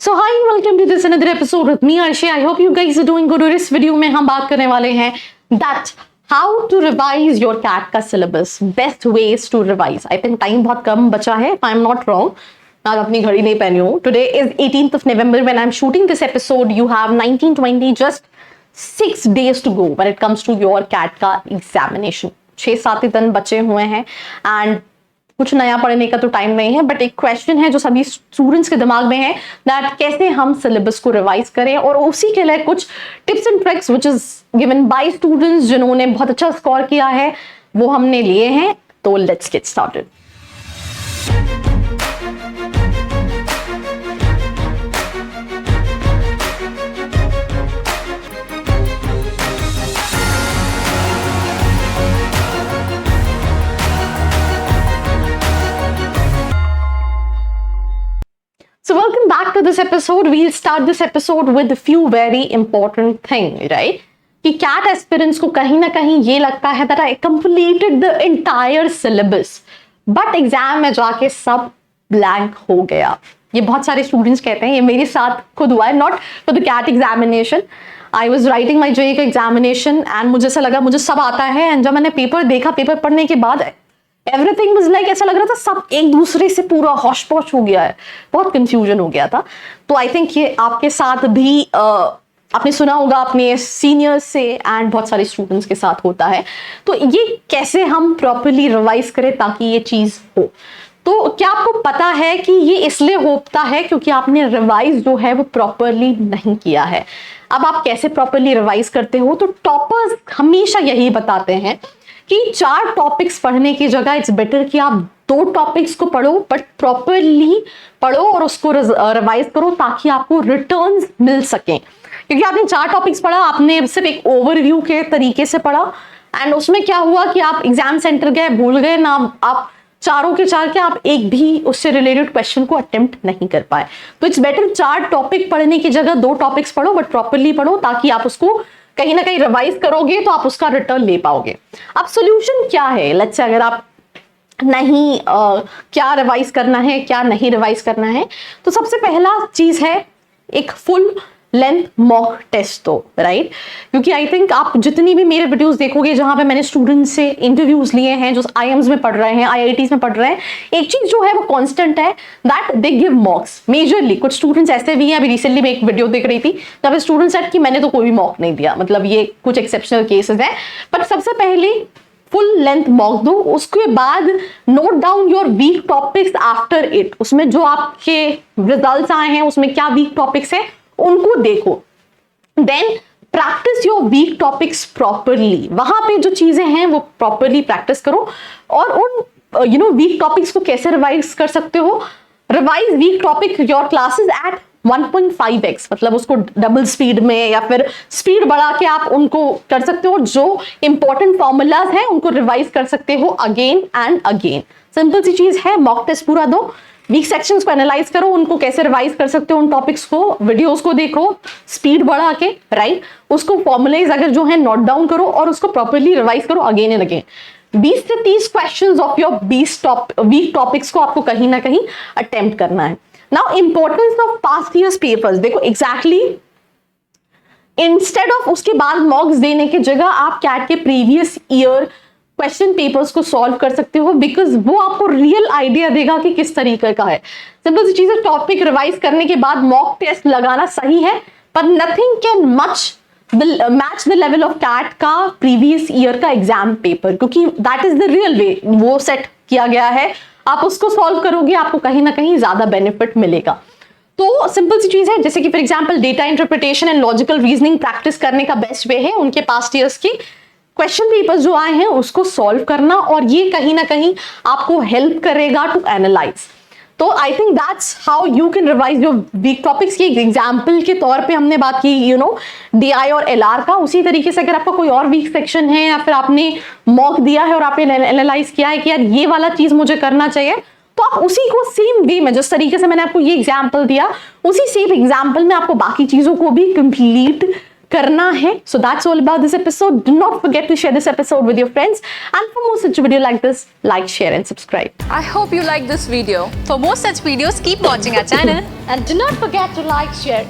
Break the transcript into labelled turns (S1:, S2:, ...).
S1: So hi and welcome to this another episode with me Arshi. I hope you guys are doing good. और इस video में हम बात करने वाले हैं that how to revise your CAT का syllabus, best ways to revise. I think time बहुत कम बचा है if I'm not wrong. मैं अपनी घड़ी नहीं पहनी हूँ. Today is 18th of November when I'm shooting this episode. You have 19-20 just 6 days to go when it comes to your CAT का examination. 6-7 दिन बचे हुए हैं and कुछ नया पढ़ने का तो टाइम नहीं है, बट एक क्वेश्चन है जो सभी स्टूडेंट्स के दिमाग में है दैट कैसे हम सिलेबस को रिवाइज करें, और उसी के लिए कुछ tips and tricks which is given by students जिन्होंने बहुत अच्छा स्कोर किया है वो हमने लिए हैं. तो let's get started. So welcome back to this episode. We'll start this episode with a few very important things, right? कि CAT aspirants को कहीं ना कहीं ये लगता है that I completed the entire syllabus, but exam में जाके सब blank हो गया. ये बहुत सारे students कहते हैं, ये मेरे साथ खुद हुआ है, not for the CAT examination. I was writing my JEE का examination and मुझे ऐसा लगा मुझे सब आता है, and जब मैंने पेपर देखा, पेपर पढ़ने के बाद एवरीथिंग वाज लाइक ऐसा लग रहा था सब एक दूसरे से पूरा हौश पौश हो गया है, बहुत कंफ्यूजन हो गया था. तो आई थिंक ये आपके साथ भी आपने सुना होगा अपने सीनियर्स से एंड बहुत सारे स्टूडेंट्स के साथ होता है. तो ये कैसे हम प्रॉपर्ली रिवाइज करें ताकि ये चीज हो. तो क्या आपको पता है कि ये इसलिए होता है क्योंकि आपने रिवाइज जो है वो प्रॉपर्ली नहीं किया है. अब आप कैसे प्रॉपर्ली रिवाइज करते हो, तो टॉपर्स हमेशा यही बताते हैं कि 4 टॉपिक्स पढ़ने की जगह इट्स बेटर कि आप 2 टॉपिक्स को पढ़ो बट प्रॉपरली पढ़ो और उसको रिवाइज करो ताकि आपको रिटर्न्स मिल सकें. क्योंकि आपने 4 टॉपिक्स पढ़ा, आपने सिर्फ एक ओवरव्यू के तरीके से पढ़ा एंड उसमें क्या हुआ कि आप एग्जाम सेंटर गए, भूल गए ना, आप चारों के चार के आप एक भी उससे रिलेटेड क्वेश्चन को अटेम्प्ट नहीं कर पाए. तो इट्स बेटर 4 टॉपिक पढ़ने की जगह 2 टॉपिक्स पढ़ो बट प्रॉपरली पढ़ो ताकि आप उसको कहीं ना कहीं रिवाइज करोगे तो आप उसका रिटर्न ले पाओगे. अब सोल्यूशन क्या है, लेट्स से अगर आप नहीं क्या रिवाइज करना है क्या नहीं रिवाइज करना है, तो सबसे पहला चीज है एक फुल लेंथ मॉक टेस्ट. तो राइट, क्योंकि आई थिंक आप जितनी भी मेरे वीडियोस देखोगे जहां पे मैंने स्टूडेंट्स से इंटरव्यूज लिए हैं जो IIMs में पढ़ रहे हैं, IITs में पढ़ रहे हैं, एक चीज जो है वो कांस्टेंट है दैट दे गिव मॉक्स मेजरली. कुछ स्टूडेंट्स ऐसे भी हैं, अभी रिसेंटली मैं एक वीडियो देख रही थी जहाँ पे स्टूडेंट सेड कि मैंने तो कोई भी मॉक नहीं दिया. मतलब ये कुछ एक्सेप्शनल केसेस है, बट सबसे पहले फुल लेंथ मॉक दो, उसके बाद note down your weak topics after it. उसमें जो आपके रिजल्ट्स आए हैं उसमें क्या वीक टॉपिक्स है उनको देखो. Then practice your weak topics properly. वहां पे जो चीजें हैं वो प्रॉपरली प्रैक्टिस करो. और उन वीक टॉपिक्स को कैसे रिवाइज कर सकते हो, revise weak topic your classes at 1.5x, मतलब उसको डबल स्पीड में या फिर स्पीड बढ़ा के आप उनको कर सकते हो. जो इंपॉर्टेंट फॉर्मूलाज हैं उनको रिवाइज कर सकते हो अगेन एंड अगेन. सिंपल सी चीज है, मॉक टेस्ट पूरा दो, वीक सेक्शंस को एनालाइज करो, उनको कैसे रिवाइज कर सकते हो उन टॉपिक्स को, वीडियोस को देखो स्पीड बढ़ा के, राइट, उसको फॉर्मुलाइज अगर जो है नोट डाउन करो और उसको प्रॉपर्ली रिवाइज करो अगेन एंड अगेन. 20 से 30 questions of your weak topics को आपको कहीं ना कहीं अटेम्प्ट करना है. Now importance of past years papers, देखो एग्जैक्टली इंस्टेड ऑफ उसके बाद मॉक्स देने की जगह आप कैट के प्रीवियस ईयर क्वेश्चन पेपर्स को सॉल्व कर सकते हो, बिकॉज वो आपको रियल आइडिया देगा कि किस तरीके का है. सिंपल सी चीज है, टॉपिक रिवाइज करने के बाद मॉक टेस्ट लगाना सही है, पर nothing can match the level of CAT का प्रीवियस ईयर का एग्जाम पेपर, क्योंकि that is the real way, वो सेट किया गया है. आप उसको सॉल्व करोगे आपको कहीं ना कहीं ज्यादा बेनिफिट मिलेगा. तो सिंपल सी चीज है, जैसे कि for example data interpretation and logical reasoning practice करने का बेस्ट वे है उनके पास्ट ईयर्स की क्वेश्चन पेपर्स जो आए हैं उसको सॉल्व करना, और ये कहीं ना कहीं आपको हेल्प करेगा टू एनालाइज. तो I think that's how you can revise your weak topics. की एग्जाम्पल के तौर पे हमने बात की DI और LR का, उसी तरीके से अगर आपका कोई और वीक सेक्शन है या फिर आपने मॉक दिया है और आपने एनालाइज किया है कि यार ये वाला चीज मुझे करना चाहिए, तो आप उसी को सेम वे में, जिस तरीके से मैंने आपको ये एग्जाम्पल दिया, उसी सेम एग्जाम्पल में आपको बाकी चीजों को भी कंप्लीट करना है. So that's all about this episode. Do not forget to share this episode with your friends, and for more such video like this, like, share and subscribe.
S2: I hope you like this video. For more such videos, keep watching our channel.
S1: And do not forget to like, share